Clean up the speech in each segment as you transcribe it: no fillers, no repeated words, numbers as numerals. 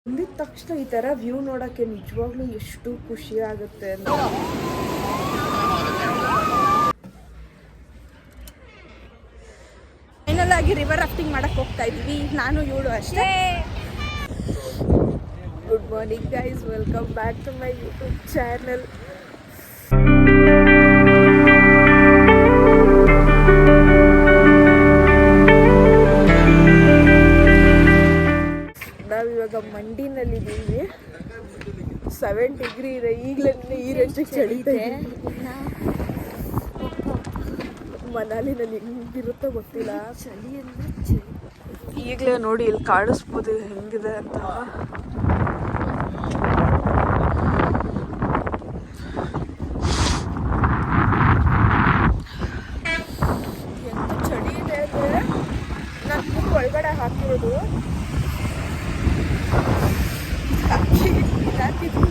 ಬಂದಿದ ತಕ್ಷಣ ಈ ಥರ ವ್ಯೂ ನೋಡೋಕ್ಕೆ ನಿಜವಾಗ್ಲೂ ಎಷ್ಟು ಖುಷಿ ಆಗುತ್ತೆ ಅಂತ. ಫೈನಲ್ ಆಗಿ ರಿವರ್ ರಾಫ್ಟಿಂಗ್ ಮಾಡಕ್ಕೆ ಹೋಗ್ತಾ ಇದ್ದೀವಿ, ನಾನು ಇವಳು ಅಷ್ಟೇ. Good morning guys, welcome back to my YouTube channel. ನಾವಿವಾಗ ಮಂಡಿನಲ್ಲಿದ್ದೀವಿ. 7 ಡಿಗ್ರಿ ಇದೆ. ಈಗಲೇ ನೀರೆಷ್ಟು ಚಳಿತೆ. ಮನಾಲಿನಲ್ಲಿ ಹೆಂಗಿರುತ್ತೋ ಗೊತ್ತಿಲ್ಲ ಚಳಿ ಅಂದರೆ ಚಳಿ. ಈಗಲೇ ನೋಡಿ ಇಲ್ಲಿ ಕಾಣಿಸ್ಬೋದು ಹೆಂಗಿದೆ ಅಂತ. ಎಂತ ಚಳಿ ಇದೆ ಅಂದರೆ ನಾನು ಬುಕ್ ಒಳಗಡೆ ಹಾಕಿರೋದು ಹಾಕಿದ್ರು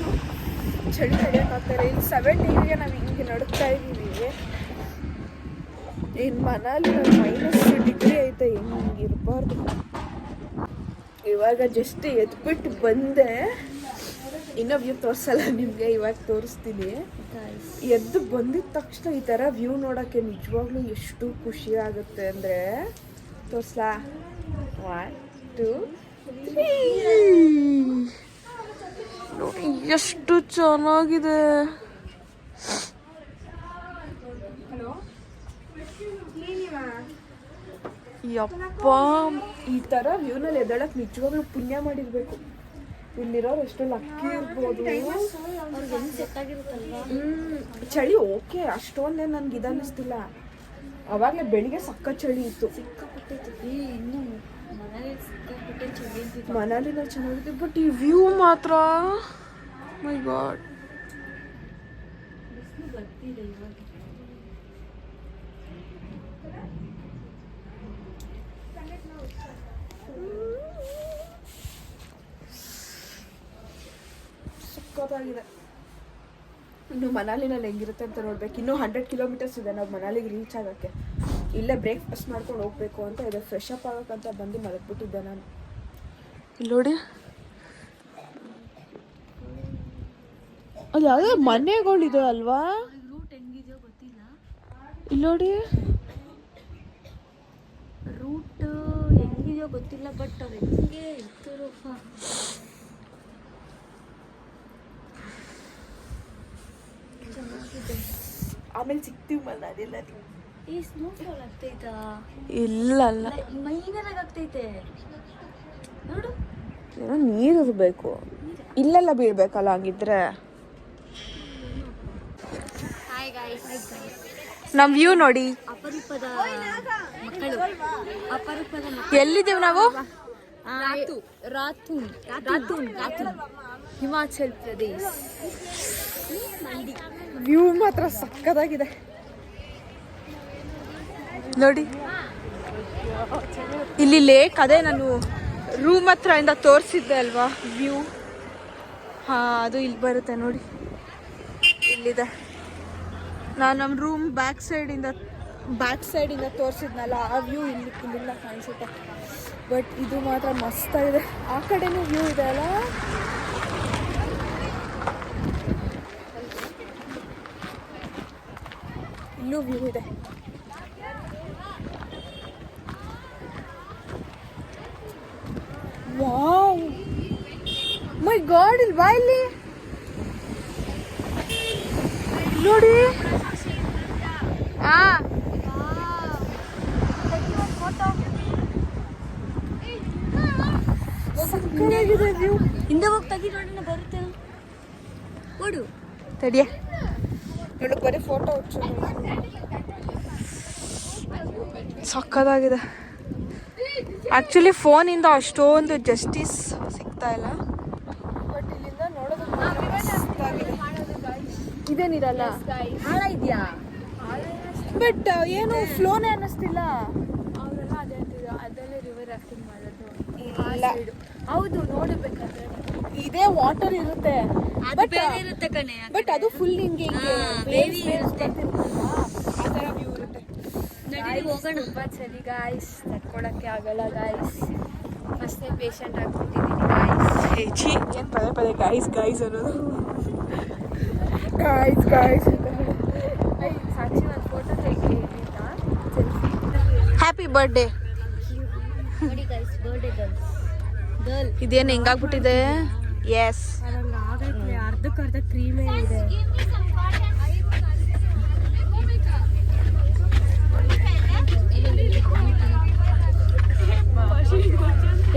ಚಳಿ ತಡೆಯೋಕ್ಕಾಗ್ತಾರೆ. ಇಲ್ಲಿ 7 ಡಿಗ್ರಿಗೆ ನಾವು ಹಿಂಗೆ ನಡುತ್ತಾ ಇದ್ದೀವಿ. ಇನ್ನು ಮನಾಲಿ -3 ಐತೆ, ಹಿಂಗೆ ಇರಬಾರ್ದು. ಇವಾಗ ಜಸ್ಟ್ ಎದ್ಬಿಟ್ಟು ಬಂದೆ, ಇನ್ನೂ ವ್ಯೂ ತೋರಿಸಲ್ಲ ನಿಮಗೆ, ಇವಾಗ ತೋರಿಸ್ತೀನಿ. ಎದ್ದು ಬಂದಿದ ತಕ್ಷಣ ಈ ಥರ ವ್ಯೂ ನೋಡೋಕ್ಕೆ ನಿಜವಾಗ್ಲೂ ಎಷ್ಟು ಖುಷಿ ಆಗುತ್ತೆ ಅಂದರೆ, ತೋರಿಸ್ಲಾ? 1 2 3 ನೋಡಿ ಎಷ್ಟು ಚೆನ್ನಾಗಿದೆ. ಯಪ್ಪ, ಈ ಥರ ವ್ಯೂನಲ್ಲಿ ಎದ್ದೇಳಕ್ಕೆ ನಿಜವಾಗ್ಲೂ ಪುಣ್ಯ ಮಾಡಿರ್ಬೇಕು. ಇಲ್ಲಿರೋರು ಎಷ್ಟು ಲಕ್ಕಿ ಇರ್ಬೋದು. ಚಳಿ ಓಕೆ, ಅಷ್ಟೊಂದೇ ನನ್ಗೆ ಇದನ್ನಿಸ್ತಿಲ್ಲ. ಅವಾಗಲೇ ಬೆಳಿಗ್ಗೆ ಸಕ್ಕ ಚಳಿ ಇತ್ತು. ಮನಾಲಿನಲ್ಲಿ ಚೆನ್ನಾಗಿದೆ, ಬಟ್ ಈ ವ್ಯೂ ಮಾತ್ರ ಮೈ ಗಾಡ್. ಸಕ್ಕತ್ತಾಗಿದೆ. ಇನ್ನು ಮನಾಲಿನಲ್ಲಿ ಹೆಂಗಿರುತ್ತೆ ಅಂತ ನೋಡ್ಬೇಕು. ಇನ್ನೂ 100 ಕಿಲೋಮೀಟರ್ಸ್ ಇದೆ ನಾವು ಮನಾಲಿಗೆ ರೀಚ್ ಆಗೋಕ್ಕೆ. ಇಲ್ಲೇ ಬ್ರೇಕ್ಫಾಸ್ಟ್ ಮಾಡ್ಕೊಂಡು ಹೋಗ್ಬೇಕು ಅಂತ ಇದೆ. ಫ್ರೆಶ್ ಅಪ್ ಆಗೋಕ್ಕಂತ ಬಂದು ಮಲಗ್ಬಿಟ್ಟಿದ್ದೆ ನಾನು. ಇಲ್ಲಿ ನೋಡಿ, ಅದು ಯಾವುದೋ ಮನೆಗಳಿದೆ ಅಲ್ವಾ? ಇಲ್ಲಿ ನೋಡಿ, ರೂಟ್ ಹೆಂಗಿದೆಯೋ ಗೊತ್ತಿಲ್ಲ, ಬಟ್ ಅವ್ರು ಹೆಂಗೆ ಇರ್ತಾರಪ್ಪ. ಆಮೇಲೆ ಸಿಗ್ತೀವಿ ಮನಾಲಿಯಲ್ಲಿ. ಈ ಸ್ನೋಫಾಲ್ ಆಗ್ತೈತಾ? ಇಲ್ಲ ಅಲ್ಲ, ಮೈನರಾಗಿ ಆಗ್ತೈತೆ ನೋಡು. ಏನೋ ನೀರು ಇರಬೇಕು, ಇಲ್ಲೆಲ್ಲ ಬೀಳ್ಬೇಕಲ್ಲ ಹಂಗಿದ್ರೆ. ಹಾಯ್ ಗಾಯ್ಸ್, ನಮ್ಮ ವ್ಯೂ ನೋಡಿ. ಅಪರೂಪದ ಮಕ್ಕಳು, ಅಪರೂಪದ ಮಕ್ಕಳು. ಎಲ್ಲಿದ್ದೇವೆ ನಾವು? ರಾತೂನ್ ರಾತೂನ್ ರಾತೂನ್ ಹಿಮಾಚಲ್ ಪ್ರದೇಶ್. ವ್ಯೂ ಮಾತ್ರ ಸಕ್ಕತ್ತಾಗಿದೆ ನೋಡಿ. ಇಲ್ಲಿ ಲೇಕ್, ಅದೇ ನಾನು ರೂಮ್ ಹತ್ರ ಇಂದ ತೋರಿಸಿದ್ದೆ ಅಲ್ವಾ ವ್ಯೂ. ಅದು ಇಲ್ಲಿ ಬರುತ್ತೆ ನೋಡಿ, ಇಲ್ಲಿದೆ. ನಾನು ನಮ್ಮ ರೂಮ್ ಬ್ಯಾಕ್ ಸೈಡಿಂದ ತೋರಿಸಿದ್ನಲ್ಲ, ಆ ವ್ಯೂ ಇಲ್ಲಿಂದ ಕಾಣಿಸುತ್ತೆ. ಬಟ್ ಇದು ಮಾತ್ರ ಮಸ್ತಾಗಿದೆ. ಆ ಕಡೆನೂ ವ್ಯೂ ಇದೆ ಅಲ್ಲ. ಇಲ್ಲೂ ವ್ಯೂ ಇದೆ. ವಾವ್, ಮೈ ಗಾಡ್, ಇಲ್ಲಿ ಬಾ, ಇಲ್ಲಿ ನೋಡಿ. ಸಕ್ಕತ್ತಾಗಿದೆ ವ್ಯೂ. ಹಿಂದೆ ಹೋಗಿ ತೆಗಿ ನೋಡೋಣ, ಬರುತ್ತೆ ಓಡು. ತಡಿಯ ನೋಡಿ, ಬರೀ ಫೋಟೋ ಹುಚ್ಚು. ಸಕ್ಕತ್ತಾಗಿದೆ. ಆ್ಯಕ್ಚುಲಿ ಫೋನಿಂದ ಅಷ್ಟೊಂದು ಜಸ್ಟಿಸ್ ಸಿಗ್ತಾ ಇಲ್ಲ, ಬಟ್ ಇಲ್ಲಿಂದ ನೋಡೋದು ಇದೇನಿರಲ್ಲ. ಹಾಳ ಇದೆಯಾ? ಬಟ್ ಏನು ಫ್ಲೋನೇ ಅನ್ನಿಸ್ತಿಲ್ಲ. ಅವರೆಲ್ಲ ಅದೇ ಅಂತಿದ್ರು, ಅದೆಲ್ಲ ರಿವರ್ ರಾಫ್ಟಿಂಗ್ ಮಾಡೋದು. ಇಲ್ಲ, ಹೌದು, ನೋಡಬೇಕಾದ್ರೆ ಇದೇ ವಾಟರ್ ಇರುತ್ತೆ, ಇರುತ್ತೆ ಕಣೆ. ಬಟ್ ಅದು ಫುಲ್ ಹಿಂಗೆ ಇರುತ್ತೆ. ಆ ಥರ ವ್ಯೂ ಇರುತ್ತೆ. ಹೋಗೋಣ. ತುಂಬ ಚಳಿ ಗಾಯ್ಸ್, ತಡ್ಕೊಳಕ್ಕೆ ಆಗಲ್ಲ ಗಾಯ್ಸ್. ಫಸ್ಟೇ ಪೇಷಂಟ್ ಆಗ್ಬಿಟ್ಟಿದ್ದೀನಿ ಗಾಯ್ಸ್. ಛೀ ಏನು ಪದೇ ಪದೇ ಗಾಯ್ಸ್ ಗಾಯ್ಸ್ ಅನ್ನೋದು. ಗಾಯ್ಸ್ ಗಾಯ್ಸ್ ಸಾಕ್ಷಿ ಒಂದು ಫೋಟೋ ತೆಗಿ. Happy birthday. ಇದೇನು ಹೆಂಗಾಗ್ಬಿಟ್ಟಿದೆ? ಎಸ್ ಅರ್ಧಕ್ಕರ್ಧ ಕ್ರೀಮೇ ಇದೆ.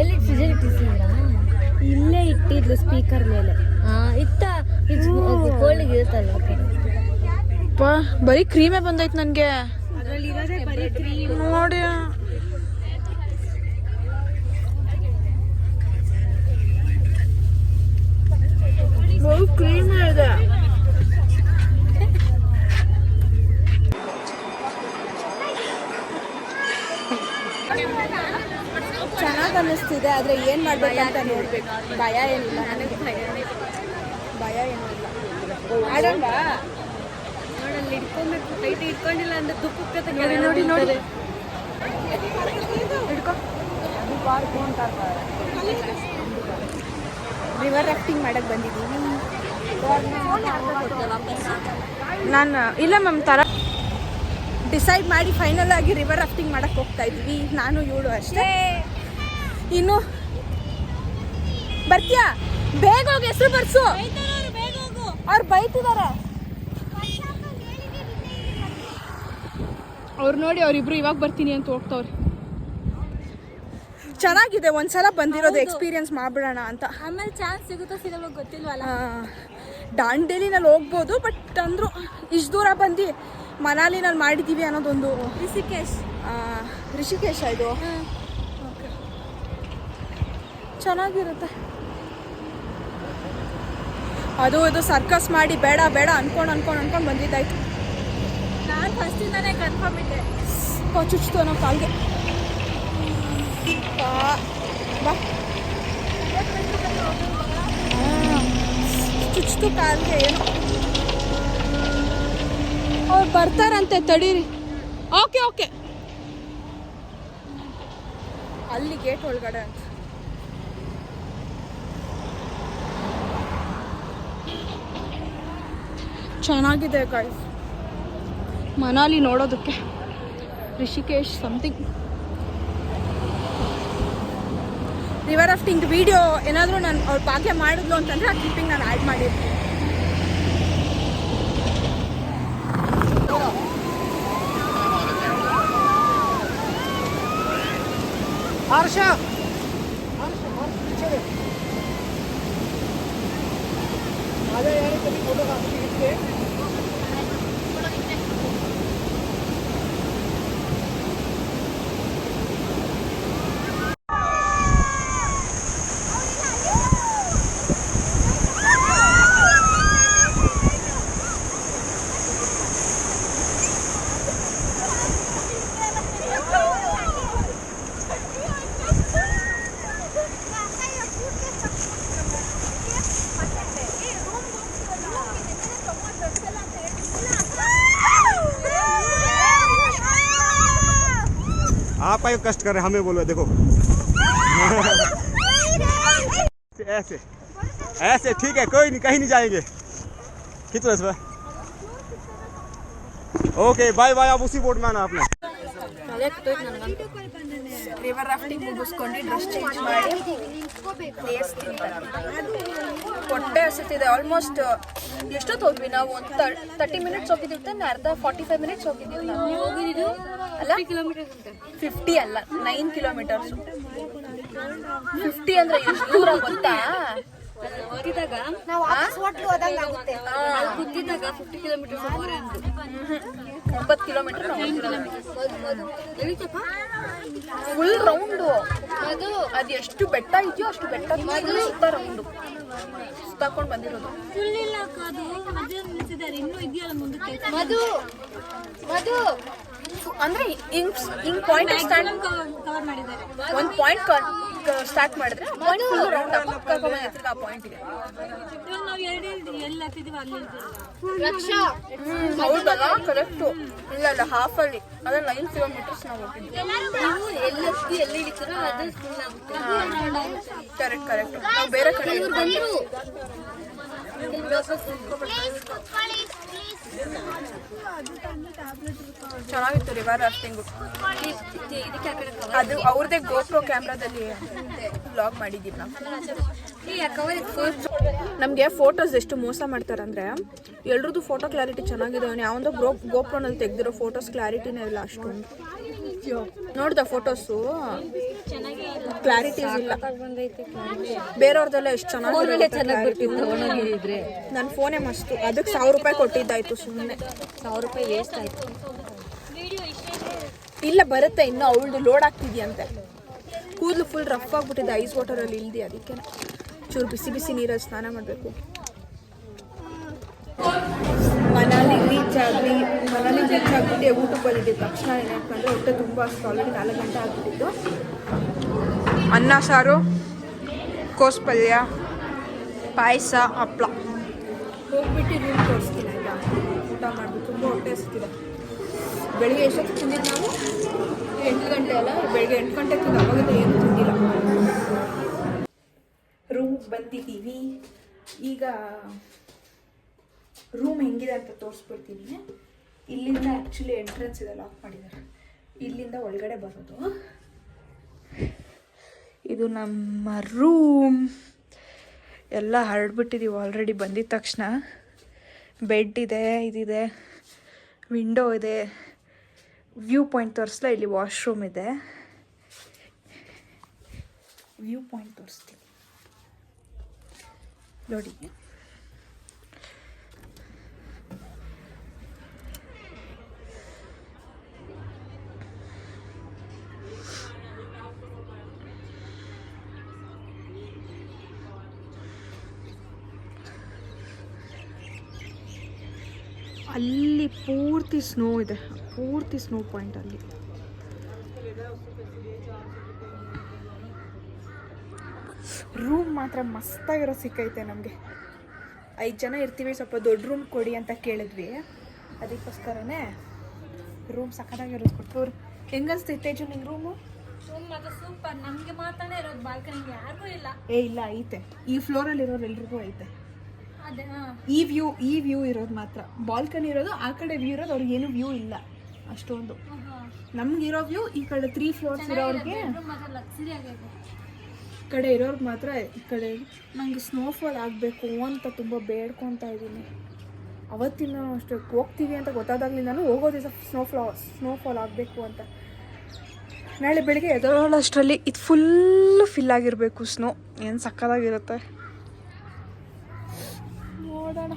ಎಲ್ಲಿ ಫ್ರಿಜಲ್ಲಿ ಇಟ್ಟಿದ್ದೀರಾ? ಇಲ್ಲೇ ಇಟ್ಟಿದ್ಲು ಸ್ಪೀಕರ್ ಮೇಲೆ. ಇತ್ತ ಕೋಳಿಗೆ ಇರುತ್ತಲ್ಲ. ಬರೀ ಕ್ರೀಮೇ ಬಂದೈತೆ ನನಗೆ. ಅದರಲ್ಲಿ ಇರೋದೇ ಬರೀ ಕ್ರೀಮ್ ನೋಡಿ. ಕ್ರೀಮ್ ಇದೆ. ಚೆನ್ನಾಗಿ ಅನ್ನಿಸ್ತಿದೆ, ಆದರೆ ಏನು ಮಾಡ್ಬೇಕು ಅಂತ ನೋಡ್ಬೇಕು. ಭಯ ಏನಿಲ್ಲ ನನಗೆ, ಭಯ ಏನಿಲ್ಲ. ಆಡೋಣ ನೋಡಲ್ಲಿ ಇಟ್ಕೊಬೇಕು. ಟೈಟ್ ಇಟ್ಕೊಂಡಿಲ್ಲ ಅಂದ್ರೆ ತುಪ್ಪಕ್ಕೆ ನೋಡಿ ನೋಡಿ ನೋಡಿ ಹಿಡ್ಕೊ. ರಿವರ್ ರಾಫ್ಟಿಂಗ್ ಮಾಡಕ್ಕೆ ಬಂದಿದ್ದೀನಿ ನಾನು. ಇಲ್ಲ ಮ್ಯಾಮ್ ತರ ಡಿಸೈಡ್ ಮಾಡಿ ಫೈನಲ್ ಆಗಿ ರಿವರ್ ರಾಫ್ಟಿಂಗ್ ಮಾಡಕ್ಕೆ ಹೋಗ್ತಾ ಇದ್ವಿ, ನಾನು ಇವಳು ಅಷ್ಟೇ. ಇನ್ನು ಬರ್ತೀಯಾ? ಬೇಗ ಹೋಗಿ ಹೆಸರು ಬರ್ಸು. ಅವ್ರು ಬೈತಿದ್ದಾರೆ. ಅವ್ರು ನೋಡಿ ಅವ್ರಿಬ್ರು ಇವಾಗ ಬರ್ತೀನಿ ಅಂತ ಹೋಗ್ತವ್ರೆ. ಚೆನ್ನಾಗಿದೆ, ಒಂದ್ಸಲ ಬಂದಿರೋದು ಎಕ್ಸ್ಪೀರಿಯನ್ಸ್ ಮಾಡ್ಬಿಡೋಣ ಅಂತ. ಆಮೇಲೆ ಚಾನ್ಸ್ ಸಿಗುತ್ತೋ ಸಿಗಲ್ಲ ಗೊತ್ತಿಲ್ವಲ್ಲ. ದಾಂಡೇಲಿನಲ್ಲಿ ಹೋಗ್ಬೋದು, ಬಟ್ ಅಂದರು ಇಷ್ಟು ದೂರ ಬಂದು ಮನಾಲಿನಲ್ಲಿ ಮಾಡಿದ್ದೀವಿ ಅನ್ನೋದೊಂದು. ರಿಷಿಕೇಶ ಇದು ಚೆನ್ನಾಗಿರುತ್ತೆ. ಅದು ಇದು ಸರ್ಕಸ್ ಮಾಡಿ ಬೇಡ ಬೇಡ ಅನ್ಕೊಂಡು ಬಂದಿದ್ದಾಯ್ತು. ನಾನು ಫಸ್ಟಿಂದಾನೇ ಕನ್ಫರ್ಮ್ ಇದ್ದೆ. ಚುಚ್ತು ಅನ್ನೋ ಕಾಲ್ಗೆ. ಬಾ ಚುಚ್ತು ಕಾಲ್ಗೆ. ಏನು ಅವ್ರು ಬರ್ತಾರಂತೆ, ತಡೀರಿ. ಓಕೆ ಓಕೆ, ಅಲ್ಲಿ ಗೇಟ್ ಒಳಗಡೆ ಅಂತ. ಚೆನ್ನಾಗಿದೆ ಗಾಯ್ಸ್ ಮನಾಲಿ ನೋಡೋದಕ್ಕೆ. Rishikesh something. River rafting video ಏನಾದರೂ ನಾನು ಅವ್ರ ಭಾಗ್ಯ ಮಾಡಿದ್ಲು ಅಂತಂದರೆ ಆ ಕ್ಲಿಪ್ಪಿಂಗ್ ನಾನು ಆ್ಯಡ್ ಮಾಡಿರ್ತೀನಿ. हर्ष आजा यार, कभी फोटो खींचते. आप आयो कष्ट कर रहे, हमें बोलो देखो. ऐसे ऐसे ठीक है, कोई नहीं, कहीं नहीं जाएंगे. खींचो इस पर. Okay bye bye. आप उसी बोट में आना आपने. ರಿವರ್ ರಾಫ್ಟಿಂಗ್ ಮುಗಿಸ್ಕೊಂಡು ಡ್ರೆಸ್ ಚೇಂಜ್ ಮಾಡಿ ಪ್ಲೇಸ್ ಹೊಟ್ಟೆ ಹಸಿತಿದೆ. ಆಲ್ಮೋಸ್ಟ್ ಎಷ್ಟೊತ್ತು ಹೋದ್ವಿ ನಾವು? ಒಂದು 30 ಮಿನಿಟ್ಸ್ ಹೋಗಿದ್ದೀವಿ, ಅರ್ಧ 45 ಮಿನಿಟ್ಸ್ ಹೋಗಿದ್ದೀವಿ ನಾವು. ಅಲ್ಲ 50 ಅಲ್ಲ 9 ಕಿಲೋಮೀಟರ್ಸ್. 50 ಅಂದ್ರೆ ಎಷ್ಟು ದೂರ ಗೊತ್ತಾ? ಹೋಗಿದಾಗ ನಾವು ಕೂತಿದ್ದಾಗ 50 ಕಿಲೋಮೀಟರ್ 9 ಕಿಲೋಮೀಟರ್ ಫುಲ್ ರೌಂಡು. ಅದು ಎಷ್ಟು ಬೆಟ್ಟ ಇದೆಯೋ ಅಷ್ಟು ಬೆಟ್ಟ ಸುತ್ತ ರೌಂಡು ಸುತ್ತಾಕೊಂಡು ಬಂದಿರೋದು. ಇನ್ನೂ ಇದೆಯಲ್ಲ ಮುಂದಕ್ಕೆ. ಅಂದ್ರೆ ಹಿಂಗ್ ಪಾಯಿಂಟ್ ಕವರ್ ಮಾಡಿದ್ದಾರೆ. ಒಂದು ಪಾಯಿಂಟ್ ಸ್ಟಾರ್ಟ್ ಮಾಡಿದ್ರೆ ಪಾಯಿಂಟ್ ಫುಲ್ ರೌಂಡ್ ಕರ್ಕೊಂಡ್ ಆ ಪಾಯಿಂಟ್ಗೆ. ನಾವು ಎಲ್ಲಿ ಹತ್ತಿದೀವಿ ಅಲ್ಲಿ ಹೌದಲ್ಲ, ಕರೆಕ್ಟು. ಇಲ್ಲ ಹಾಫ್ ಅಲ್ಲಿ ಅದೇ 9 ಕಿಲೋಮೀಟರ್ಸ್ ನಾವು ಹೋಗಿದ್ವಿ. ಎಲ್ಲಿ ಹತ್ತಿ ಎಲ್ಲಿ ಹಿಡಿತೀರೋ ಅದು ಫುಲ್ ಆಗುತ್ತೆ. ಕರೆಕ್ಟ್ ನಾವು ಬೇರೆ ಕಡೆ ಬಂದ್ರು ಚೆನ್ನಾಗಿತ್ತು ರಿವರ್ ರಾಫ್ಟಿಂಗು. ಅದು ಅವ್ರದ್ದೇ ಗೋಪ್ರೋ ಕ್ಯಾಮ್ರಾದಲ್ಲಿ ವ್ಲಾಗ್ ಮಾಡಿದ್ದೀವಿ ನಾವು. ನಮಗೆ ಫೋಟೋಸ್ ಎಷ್ಟು ಮೋಸ ಮಾಡ್ತಾರೆ ಅಂದರೆ ಎಲ್ರದ್ದು ಫೋಟೋ ಕ್ಲಾರಿಟಿ ಚೆನ್ನಾಗಿದೆ, ಯಾವಂದೋ ಗೋಪ್ರೋನಲ್ಲಿ ತೆಗೆದಿರೋ ಫೋಟೋಸ್ ಕ್ಲಾರಿಟಿನೇ ಇಲ್ಲ ಅಷ್ಟೊಂದು. ನೋಡ್ದ ಫೋಟೋಸು ಕ್ಲಾರಿಟೀಸ್ ಇಲ್ಲ. ಬೇರೆಯವ್ರದೆಲ್ಲ ಎಷ್ಟು ಚೆನ್ನಾಗಿ ನನ್ನ ಫೋನೇ ಮಸ್ತು. ಅದಕ್ಕೆ 1000 ರೂಪಾಯಿ ಕೊಟ್ಟಿದ್ದಾಯ್ತು, ಸುಮ್ಮನೆ 1000 ರೂಪಾಯಿ ವೇಸ್ಟ್ ಆಯ್ತು. ಇಲ್ಲ ಬರುತ್ತೆ ಇನ್ನು, ಅವಳದು ಲೋಡ್ ಆಗ್ತಿದ್ಯಂತೆ. ಕೂದಲು ಫುಲ್ ರಫ್ ಆಗಿಬಿಟ್ಟಿದೆ ಐಸ್ ವಾಟರಲ್ಲಿ ಇಲ್ದಿ, ಅದಕ್ಕೆ ಚೂರು ಬಿಸಿ ಬಿಸಿ ನೀರಲ್ಲಿ ಸ್ನಾನ ಮಾಡಬೇಕು. ಮನಾಲಿಗೆ ರೀಚ್ ಆಗಿಬಿಟ್ಟು ಊಟಕ್ಕೆ ಬಂದಿದ್ದೆ ತಕ್ಷಣ ಏನಂತಂದರೆ ಹೊಟ್ಟೆ ತುಂಬ ಆಲ್ರೆಡಿ 4 ಗಂಟೆ ಆಗಿಬಿಟ್ಟಿದ್ದು. ಅನ್ನ ಸಾರು, ಕೋಸು ಪಲ್ಯ, ಪಾಯಸ, ಹಪ್ಪಳ. ಹೋಗ್ಬಿಟ್ಟು ರೂಮ್ ತೋರಿಸ್ತೀನಿ ಆಯಿತಾ. ಊಟ ಮಾಡಿಬಿಟ್ಟು ತುಂಬ ಹೊಟ್ಟೆ ಹಸಿತಿದೆ. ಬೆಳಿಗ್ಗೆ ಎಷ್ಟೊತ್ತು ತಿಂದಿದ್ದು ನಾವು? 8 ಗಂಟೆ ಅಲ್ಲ, ಬೆಳಿಗ್ಗೆ 8 ಗಂಟೆ ತಿಂದು ಅವಾಗಲೇ ಏನು ತಿಂದಿಲ್ಲ. ರೂಮ್ಗೆ ಬಂದಿದ್ದೀವಿ ಈಗ. ರೂಮ್ ಹೆಂಗಿದೆ ಅಂತ ತೋರಿಸ್ಬಿಡ್ತೀನಿ. ಇಲ್ಲಿಂದ ಆ್ಯಕ್ಚುಲಿ ಎಂಟ್ರೆನ್ಸ್ ಇದೆ, ಲಾಕ್ ಮಾಡಿದ್ದಾರೆ. ಇಲ್ಲಿಂದ ಒಳಗಡೆ ಬರೋದು. ಇದು ನಮ್ಮ ರೂಮ್. ಎಲ್ಲ ಹರಡ್ಬಿಟ್ಟಿದ್ದೀವಿ ಆಲ್ರೆಡಿ ಬಂದಿದ ತಕ್ಷಣ. ಬೆಡ್ ಇದೆ, ಇದಿದೆ, ವಿಂಡೋ ಇದೆ, ವ್ಯೂ ಪಾಯಿಂಟ್ ತೋರಿಸ್ಲಾ. ಇಲ್ಲಿ ವಾಶ್ರೂಮ್ ಇದೆ, ವ್ಯೂ ಪಾಯಿಂಟ್ ತೋರಿಸ್ತೀನಿ ನೋಡಿ. ಅಲ್ಲಿ ಪೂರ್ತಿ ಸ್ನೋ ಇದೆ, ಪೂರ್ತಿ ಸ್ನೋ ಪಾಯಿಂಟ್ ಅಲ್ಲಿ. ರೂಮ್ ಮಾತ್ರ ಮಸ್ತಾಗಿರೋ ಸಿಕ್ಕೈತೆ ನಮಗೆ. 5 ಜನ ಇರ್ತೀವಿ, ಸ್ವಲ್ಪ ದೊಡ್ಡ ರೂಮ್ ಕೊಡಿ ಅಂತ ಕೇಳಿದ್ವಿ. ಅದಕ್ಕೋಸ್ಕರನೇ ರೂಮ್ ಸಕ್ಕತ್ತಾಗಿರೋದು ಕೊಟ್ಟವ್ರು. ಹೆಂಗನ್ಸ್ತೈತೆ ತೇಜು ನಿಂಗೆ ರೂಮು? ಮಾತ್ರ ಸೂಪರ್. ನಮಗೆ ಮಾತಾಡೇ ಇರೋದು, ಬಾಲ್ಕನಿಗೆ ಯಾರಿಗೂ ಇಲ್ಲ. ಇಲ್ಲ ಐತೆ, ಈ ಫ್ಲೋರಲ್ಲಿ ಇರೋರು ಎಲ್ರಿಗೂ ಐತೆ. ಅದೇ ಈ ವ್ಯೂ ಇರೋದು ಮಾತ್ರ. ಬಾಲ್ಕನಿ ಇರೋದು, ಆ ಕಡೆ ವ್ಯೂ ಇರೋದು, ಅವ್ರಿಗೆ ಏನು ವ್ಯೂ ಇಲ್ಲ ಅಷ್ಟೊಂದು. ನಮ್ಗಿರೋ ವ್ಯೂ ಈ ಕಡೆ 3 ಫ್ಲೋರ್ಸ್ ಇರೋರಿಗೆ, ಲಕ್ಸುರಿ ಆಗೈತೆ. ಕಡೆ ಇರೋರ್ಗೆ ಮಾತ್ರ ಈ ಕಡೆ. ನನಗೆ ಸ್ನೋಫಾಲ್ ಆಗಬೇಕು ಅಂತ ತುಂಬ ಬೇಡ್ಕೊತಾ ಇದ್ದೀನಿ. ಅವತ್ತಿನ ಅಷ್ಟೇ ಹೋಗ್ತೀವಿ ಅಂತ ಗೊತ್ತಾದಾಗಲಿಂದನೂ ಹೋಗೋ ದಿವಸ ಸ್ನೋಫಾಲ್ ಆಗಬೇಕು ಅಂತ. ನಾಳೆ ಬೆಳಿಗ್ಗೆ ಎದೋಳಷ್ಟರಲ್ಲಿ ಇದು ಫುಲ್ಲು ಫಿಲ್ ಆಗಿರಬೇಕು ಸ್ನೋ. ಏನು ಸಕ್ಕತ್ತಾಗಿರುತ್ತೆ. ನೋಡೋಣ,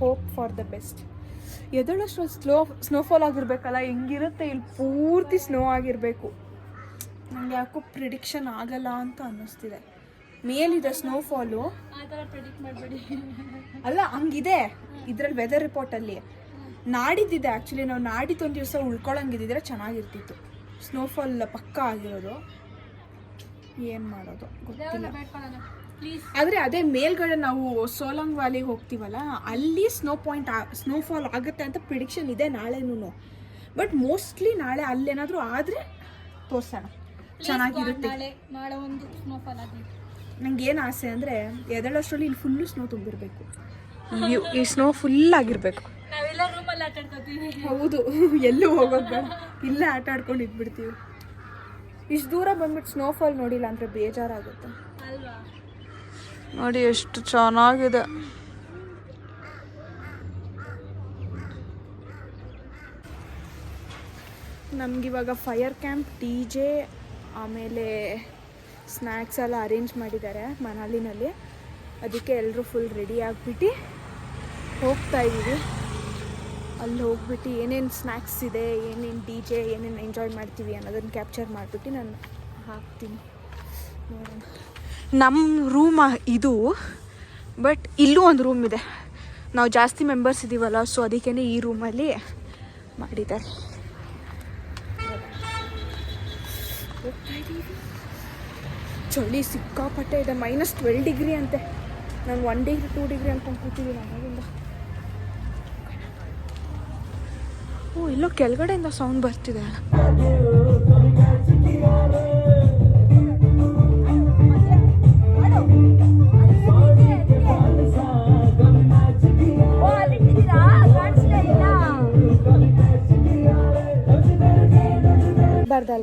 ಹೋಪ್ ಫಾರ್ ದ ಬೆಸ್ಟ್. ಎದೋಳಷ್ಟು ಸ್ನೋಫಾಲ್ ಆಗಿರ್ಬೇಕಲ್ಲ, ಹೆಂಗಿರುತ್ತೆ ಇಲ್ಲಿ ಪೂರ್ತಿ ಸ್ನೋ ಆಗಿರಬೇಕು. ನನಗೆ ಯಾಕೋ ಪ್ರಿಡಿಕ್ಷನ್ ಆಗಲ್ಲ ಅಂತ ಅನ್ನಿಸ್ತಿದೆ. ಮೇಲಿದೆ ಸ್ನೋಫಾಲು, ಪ್ರಿಡಿಕ್ಟ್ ಮಾಡಬೇಡಿ. ಅಲ್ಲ ಹಂಗಿದೆ ಇದ್ರಲ್ಲಿ ವೆದರ್ ರಿಪೋರ್ಟಲ್ಲಿ. ನಾಡಿದ್ದಿದೆ ಆ್ಯಕ್ಚುಲಿ. ನಾವು ನಾಡಿದ್ದು ಒಂದು ದಿವಸ ಉಳ್ಕೊಳ್ಳೋಂಗಿದ್ದಿದ್ರೆ ಚೆನ್ನಾಗಿರ್ತಿತ್ತು. ಸ್ನೋಫಾಲ್ ಪಕ್ಕ ಆಗಿರೋದು, ಏನು ಮಾಡೋದು ಗೊತ್ತಿಲ್ಲ. ಆದರೆ ಅದೇ ಮೇಲ್ಗಡೆ ನಾವು ಸೋಲಾಂಗ್ ವ್ಯಾಲಿಗೆ ಹೋಗ್ತೀವಲ್ಲ, ಅಲ್ಲಿ ಸ್ನೋಫಾಲ್ ಆಗುತ್ತೆ ಅಂತ ಪ್ರಿಡಿಕ್ಷನ್ ಇದೆ ನಾಳೆನೂ. ಬಟ್ ಮೋಸ್ಟ್ಲಿ ನಾಳೆ ಅಲ್ಲೇನಾದರೂ ಆದರೆ ತೋರ್ಸೋಣ, ಚೆನ್ನಾಗಿರುತ್ತೆ. ನಾಳೆ ಒಂದು ಸ್ನೋಫಾಲ್ ಆಗಲಿ. ನಂಗೆ ಏನು ಆಸೆ ಅಂದರೆ ಎದಳಷ್ಟರಲ್ಲಿ ಇಲ್ಲಿ ಫುಲ್ಲು ಸ್ನೋ ತುಂಬಿರಬೇಕು. ಈ ಸ್ನೋ ಫುಲ್ ಆಗಿರಬೇಕು. ನಾವೆಲ್ಲ ರೂಮಲ್ಲಿ ಆಟ ಆಡ್ಕೊತೀವಿ. ಹೌದು, ಎಲ್ಲೂ ಹೋಗೋದು ಬೇಡ, ಇಲ್ಲೇ ಆಟ ಆಡ್ಕೊಂಡು ಇದ್ಬಿಡ್ತೀವಿ. ಇಷ್ಟು ದೂರ ಬಂದ್ಬಿಟ್ಟು ಸ್ನೋಫಾಲ್ ನೋಡಿಲ್ಲ ಅಂದರೆ ಬೇಜಾರಾಗುತ್ತೆ ಅಲ್ವಾ? ನೋಡಿ ಎಷ್ಟು ಚೆನ್ನಾಗಿದೆ. ನಮಗಿವಾಗ ಫೈರ್ ಕ್ಯಾಂಪ್, DJ, ಆಮೇಲೆ ಸ್ನ್ಯಾಕ್ಸ್ ಎಲ್ಲ ಅರೇಂಜ್ ಮಾಡಿದ್ದಾರೆ ಮನಾಲಿನಲ್ಲಿ. ಅದಕ್ಕೆ ಎಲ್ಲರೂ ಫುಲ್ ರೆಡಿ ಆಗಿಬಿಟ್ಟು ಹೋಗ್ತಾ ಇದ್ದೀವಿ. ಅಲ್ಲಿ ಹೋಗ್ಬಿಟ್ಟು ಏನೇನು ಸ್ನ್ಯಾಕ್ಸ್ ಇದೆ, ಏನೇನು DJ, ಏನೇನು ಎಂಜಾಯ್ ಮಾಡ್ತೀವಿ ಅನ್ನೋದನ್ನು ಕ್ಯಾಪ್ಚರ್ ಮಾಡಿಬಿಟ್ಟು ನಾನು ಹಾಕ್ತೀನಿ. ನೋಡೋಣ. ನಮ್ಮ ರೂಮ್ ಇದು, ಬಟ್ ಇಲ್ಲೂ ಒಂದು ರೂಮ್ ಇದೆ. ನಾವು ಜಾಸ್ತಿ ಮೆಂಬರ್ಸ್ ಇದ್ದೀವಲ್ಲ, ಸೊ ಅದಕ್ಕೇ ಈ ರೂಮಲ್ಲಿ ಮಾಡಿದ್ದಾರೆ. ಹೋಗ್ತಾ ಇದ್ದೀವಿ. ಚಳಿ ಸಿಕ್ಕಾಪಟ್ಟೆ ಇದೆ, -12 ಡಿಗ್ರಿ ಅಂತೆ. ನಾನು 1 ಡಿಗ್ರಿ 2 ಡಿಗ್ರಿ ಅನ್ಕೊಂಡು ಕೂತಿದ್ದೀನಿ ಅವಾಗಿಂದ. ಓ, ಇಲ್ಲೋ ಕೆಳಗಡೆಯಿಂದ ಸೌಂಡ್ ಬರ್ತಿದೆ.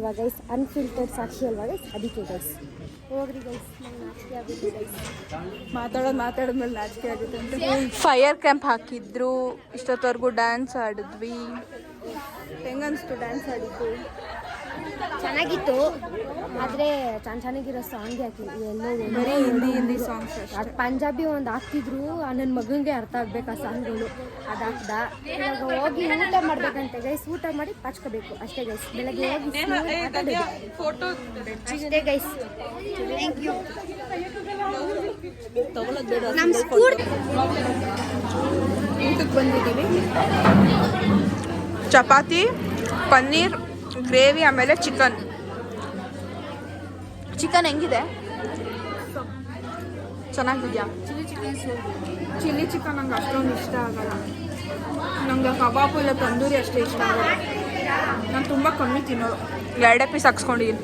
ಅಲ್ವಾ ಗೈಸ್, ಅನ್ಫಿಲ್ಟರ್ಡ್ ಸಾಕ್ಷಿ ಅಲ್ವಾ ಗೈಸ್, ಅದಕ್ಕೆ ಗೈಸ್ ಹೋಗ್ರಿ ಗೈಸ್. ನಂಗೆ ನಾಚಿಕೆ ಆಗುತ್ತೆ ಗೈಸ್, ಮಾತಾಡಿದ್ಮೇಲೆ ನಾಚಿಕೆ ಆಗುತ್ತೆ ಅಂತ. ಫೈರ್ ಕ್ಯಾಂಪ್ ಹಾಕಿದ್ರು, ಇಷ್ಟೊತ್ತವರೆಗೂ ಡ್ಯಾನ್ಸ್ ಆಡಿದ್ವಿ. ಹೆಂಗನ್ಸ್ತು ಡ್ಯಾನ್ಸ್ ಆಡಿದ್ದು? ಚೆನ್ನಾಗಿತ್ತು. ಆದರೆ ಚೆನ್ನಾಗಿರೋ ಸಾಂಗ್ ಹಾಕಿ ಎಲ್ಲೋ ಬರೀ ಹಿಂದಿ ಸಾಂಗ್ಸ್ ಅದು ಪಂಜಾಬಿ ಒಂದು ಹಾಕ್ತಿದ್ರು, ನನ್ನ ಮಗನಿಗೆ ಅರ್ಥ ಆಗ್ಬೇಕು ಆ ಸಾಂಗ್ಗಳು. ಅದು ಹಾಕ್ದ. ಇವಾಗ ಹೋಗಿ ಊಟ ಮಾಡ್ಬೇಕಂತೆ ಗೈಸ್, ಊಟ ಮಾಡಿ ಪಾಚ್ಕೋಬೇಕು ಅಷ್ಟೇ ಗೈಸ್. ಬೆಳಗ್ಗೆ ಹೋಗಿ ಫೋಟೋ ಅಷ್ಟೇ ಗೈಸ್. Thank you. ನಮ್ಮ ಸ್ಕೂಲ್ ಊಟಕ್ಕೆ ಬಂದಿದ್ದೀವಿ. ಚಪಾತಿ, ಪನ್ನೀರ್ ಗ್ರೇವಿ, ಆಮೇಲೆ ಚಿಕನ್ ಹೆಂಗಿದೆ? ಚೆನ್ನಾಗಿದೆಯಾ? ಚಿಲ್ಲಿ ಚಿಕನ್ ನಂಗೆ ಅಷ್ಟೊಂದು ಇಷ್ಟ ಆಗಲ್ಲ. ನಂಗೆ ಕಬಾಬು ಇಲ್ಲ ತಂದೂರಿ ಅಷ್ಟೇ ಇಷ್ಟ ಆಗಲ್ಲ. ನಾನು ತುಂಬ ಕಮ್ಮಿ ತಿನ್ನೋದು. 2 ಪೀಸ್ ಹಾಕ್ಸ್ಕೊಂಡಿದ್ದೀನಿ.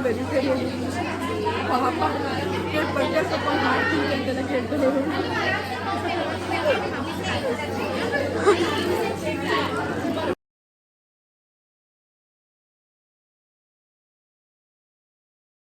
ವೆಜಿಟೇರಿಯನ್ ಪಾಪ ಪಲ್ಯ ಸ್ವಲ್ಪ ಮಾಡ್ತೀನಿ ಅಂತಲೇ ಕೇಳ್ತಾರೆ.